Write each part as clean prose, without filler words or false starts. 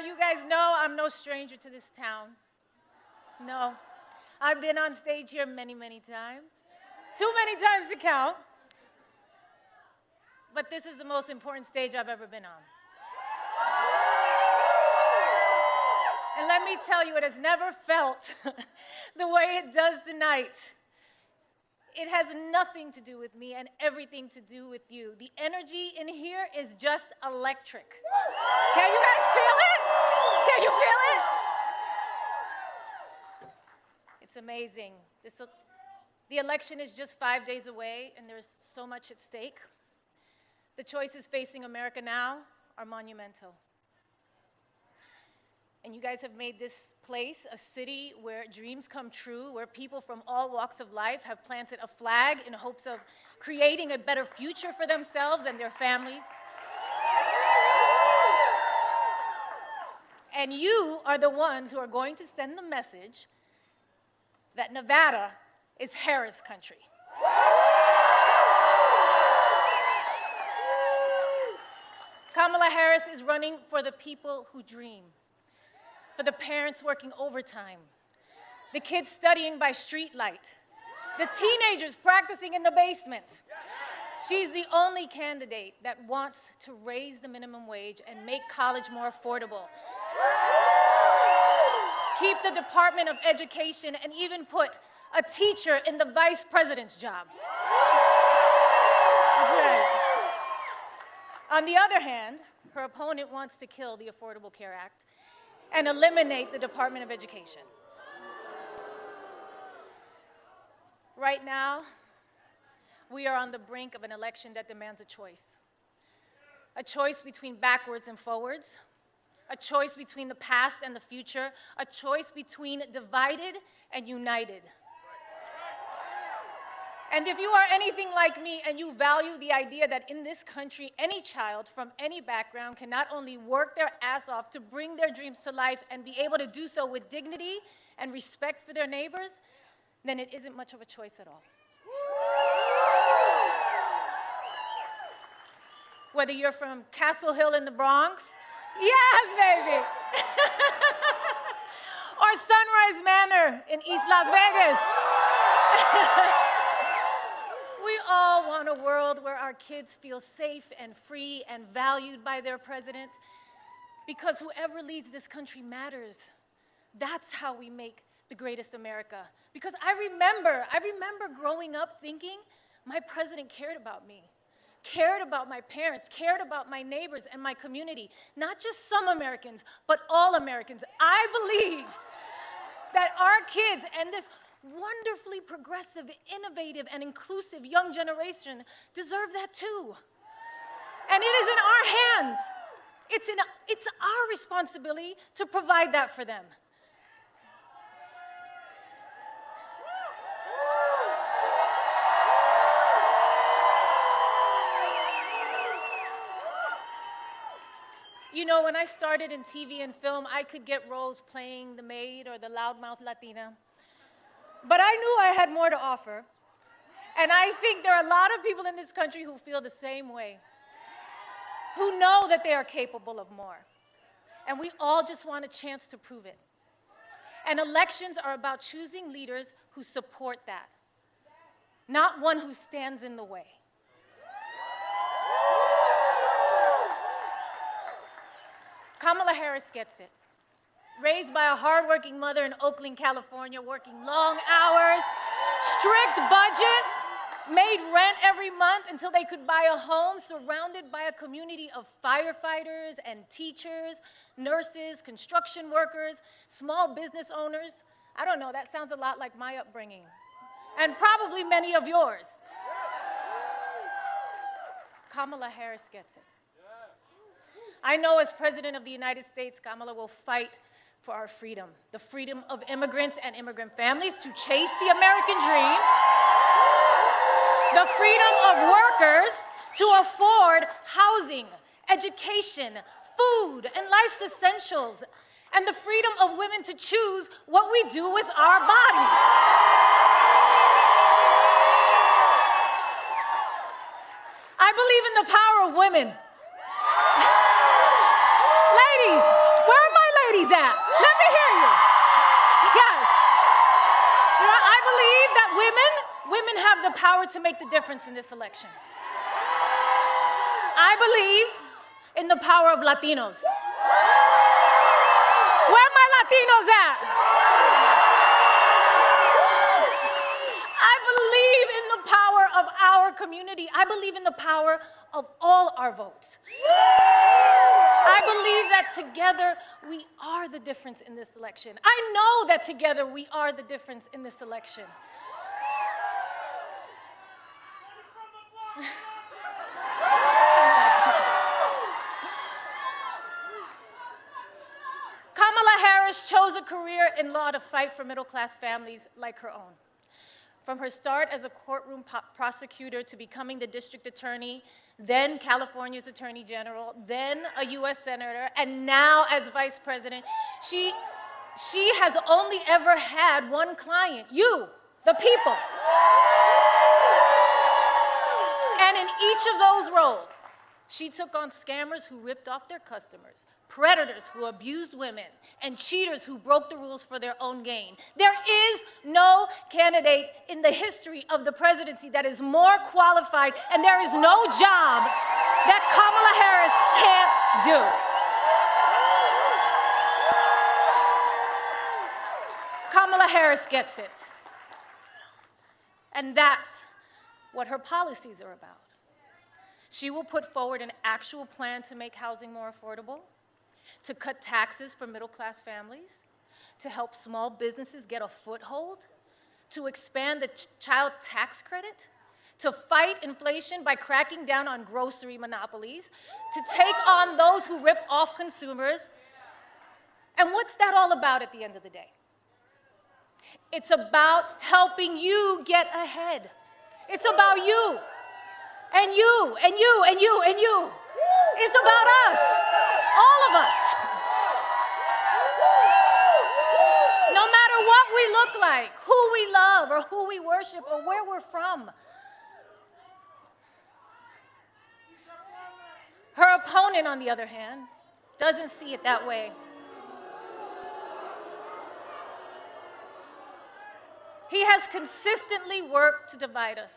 you guys know I'm no stranger to this town. No. I've been on stage here many, many times. Too many times to count. But this is the most important stage I've ever been on. And let me tell you, it has never felt the way it does tonight. It has nothing to do with me and everything to do with you. The energy in here is just electric. Can you guys feel it? Can you feel it? It's amazing. The election is just 5 days away, and there's so much at stake. The choices facing America now are monumental. And you guys have made this place a city where dreams come true, where people from all walks of life have planted a flag in hopes of creating a better future for themselves and their families. And you are the ones who are going to send the message that Nevada is Harris country. Kamala Harris is running for the people who dream, for the parents working overtime, the kids studying by streetlight, the teenagers practicing in the basement. She's the only candidate that wants to raise the minimum wage and make college more affordable, keep the Department of Education, and even put a teacher in the vice president's job. That's right. On the other hand, her opponent wants to kill the Affordable Care Act and eliminate the Department of Education. Right now, we are on the brink of an election that demands a choice between backwards and forwards, a choice between the past and the future, a choice between divided and united. And if you are anything like me and you value the idea that in this country, any child from any background can not only work their ass off to bring their dreams to life and be able to do so with dignity and respect for their neighbors, then it isn't much of a choice at all. Whether you're from Castle Hill in the Bronx, yes, baby, or Sunrise Manor in East Las Vegas. We all want a world where our kids feel safe and free and valued by their president, because whoever leads this country matters. That's how we make the greatest America. Because I remember growing up thinking my president cared about me, cared about my parents, cared about my neighbors and my community. Not just some Americans, but all Americans. I believe that our kids and this wonderfully progressive, innovative, and inclusive young generation deserve that too. And it is in our hands. It's our responsibility to provide that for them. You know, when I started in TV and film, I could get roles playing the maid or the loudmouth Latina. But I knew I had more to offer. And I think there are a lot of people in this country who feel the same way, who know that they are capable of more. And we all just want a chance to prove it. And elections are about choosing leaders who support that, not one who stands in the way. Kamala Harris gets it. Raised by a hardworking mother in Oakland, California, working long hours, strict budget, made rent every month until they could buy a home, surrounded by a community of firefighters and teachers, nurses, construction workers, small business owners. I don't know, that sounds a lot like my upbringing, and probably many of yours. Kamala Harris gets it. I know as President of the United States, Kamala will fight for our freedom, the freedom of immigrants and immigrant families to chase the American dream, the freedom of workers to afford housing, education, food, and life's essentials, and the freedom of women to choose what we do with our bodies. I believe in the power of women. Ladies, where are my Latinos at? Let me hear you. Yes. You know, I believe that women have the power to make the difference in this election. I believe in the power of Latinos. Where are my Latinos at? I believe in the power of our community. I believe in the power of all our votes. I believe that together we are the difference in this election. I know that together we are the difference in this election. Kamala Harris chose a career in law to fight for middle-class families like her own. From her start as a courtroom prosecutor to becoming the district attorney, then California's attorney general, then a US senator, and now as vice president, she has only ever had one client, you, the people. And in each of those roles, she took on scammers who ripped off their customers, predators who abused women, and cheaters who broke the rules for their own gain. There is no candidate in the history of the presidency that is more qualified, and there is no job that Kamala Harris can't do. Kamala Harris gets it. And that's what her policies are about. She will put forward an actual plan to make housing more affordable, to cut taxes for middle-class families, to help small businesses get a foothold, to expand the child tax credit, to fight inflation by cracking down on grocery monopolies, to take on those who rip off consumers. And what's that all about at the end of the day? It's about helping you get ahead. It's about you, and you, and you, and you, and you. It's about us, all of us. No matter what we look like, who we love, or who we worship, or where we're from. Her opponent, on the other hand, doesn't see it that way. He has consistently worked to divide us.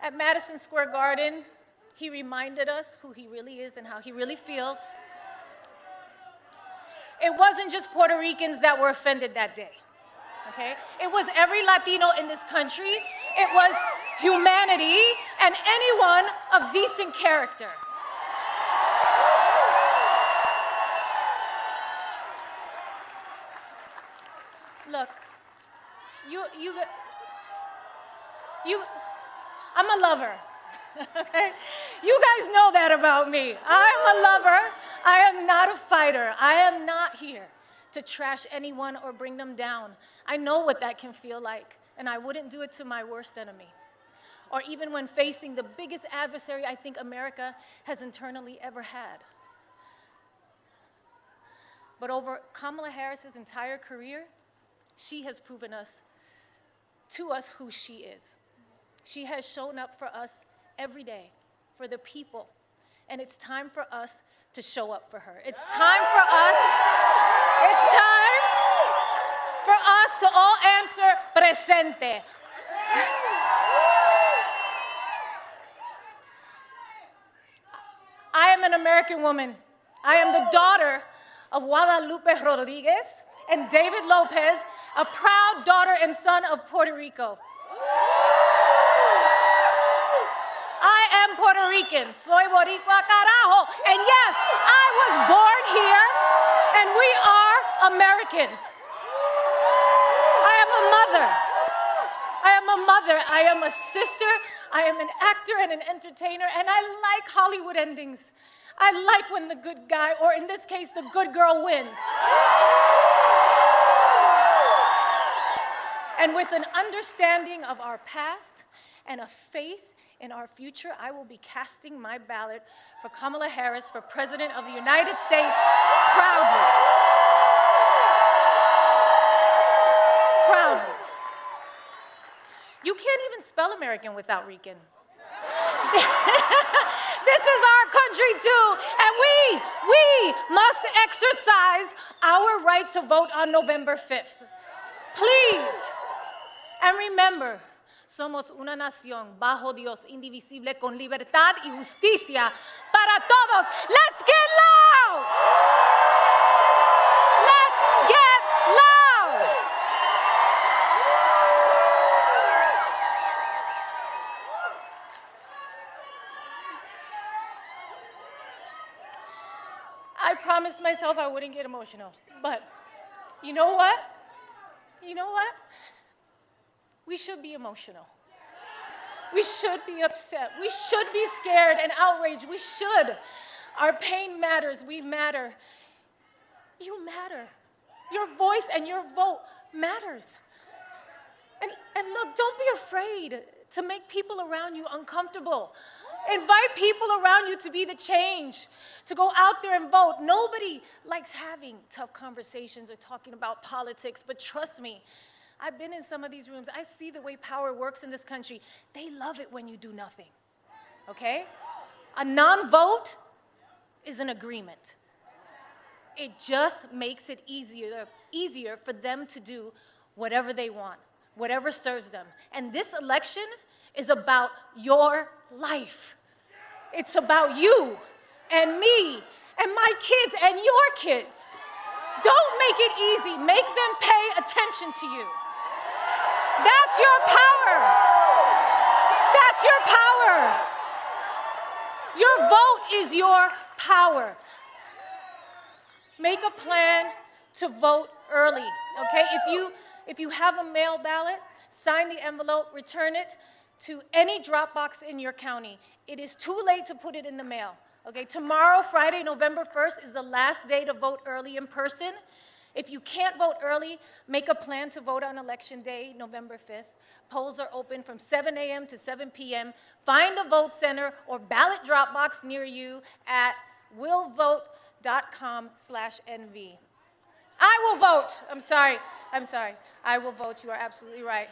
At Madison Square Garden, he reminded us who he really is and how he really feels. It wasn't just Puerto Ricans that were offended that day, okay? It was every Latino in this country. It was humanity and anyone of decent character. Look, I'm a lover, okay? You guys know that about me. I'm a lover. I am not a fighter. I am not here to trash anyone or bring them down. I know what that can feel like, and I wouldn't do it to my worst enemy, or even when facing the biggest adversary I think America has internally ever had. But over Kamala Harris's entire career, she has proven to us who she is. She has shown up for us every day, for the people, and it's time for us to show up for her. It's time for us to all answer presente. I am an American woman. I am the daughter of Guadalupe Rodriguez and David Lopez, a proud daughter and son of Puerto Rico. I am Puerto Rican. Soy boricua carajo. And yes, I was born here, and we are Americans. I am a mother. I am a sister. I am an actor and an entertainer, and I like Hollywood endings. I like when the good guy, or in this case, the good girl wins. And with an understanding of our past and a faith in our future, I will be casting my ballot for Kamala Harris for President of the United States proudly. Proudly. You can't even spell American without Rican. This is our country. country too. And we must exercise our right to vote on November 5th. Please. And remember, somos una nación bajo Dios, indivisible, con libertad y justicia para todos. Let's get loud! Let's get loud! I promised myself I wouldn't get emotional, but you know what? You know what? We should be emotional. We should be upset. We should be scared and outraged. We should. Our pain matters. We matter. You matter. Your voice and your vote matters. And look, don't be afraid to make people around you uncomfortable. Invite people around you to be the change, to go out there and vote. Nobody likes having tough conversations or talking about politics, but trust me, I've been in some of these rooms. I see the way power works in this country. They love it when you do nothing, okay? A non-vote is an agreement. It just makes it easier for them to do whatever they want, whatever serves them. And this election is about your life. It's about you and me and my kids and your kids. Don't make it easy. Make them pay attention to you. That's your power. That's your power. Your vote is your power. Make a plan to vote early, okay? If you have a mail ballot, sign the envelope, return it to any drop box in your county. It is too late to put it in the mail, okay? Tomorrow, Friday, November 1st, is the last day to vote early in person. If you can't vote early, make a plan to vote on Election Day, November 5th. Polls are open from 7 a.m. to 7 p.m. Find a vote center or ballot drop box near you at willvote.com/NV. I will vote. I'm sorry. I will vote. You are absolutely right.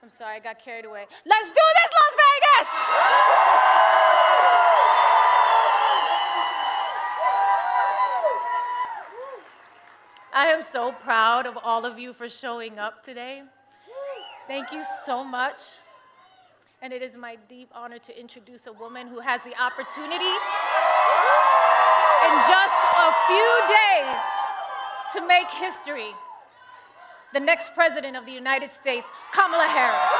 I'm sorry, I got carried away. Let's do this, Las Vegas! I am so proud of all of you for showing up today. Thank you so much. And it is my deep honor to introduce a woman who has the opportunity in just a few days to make history. The next president of the United States, Kamala Harris.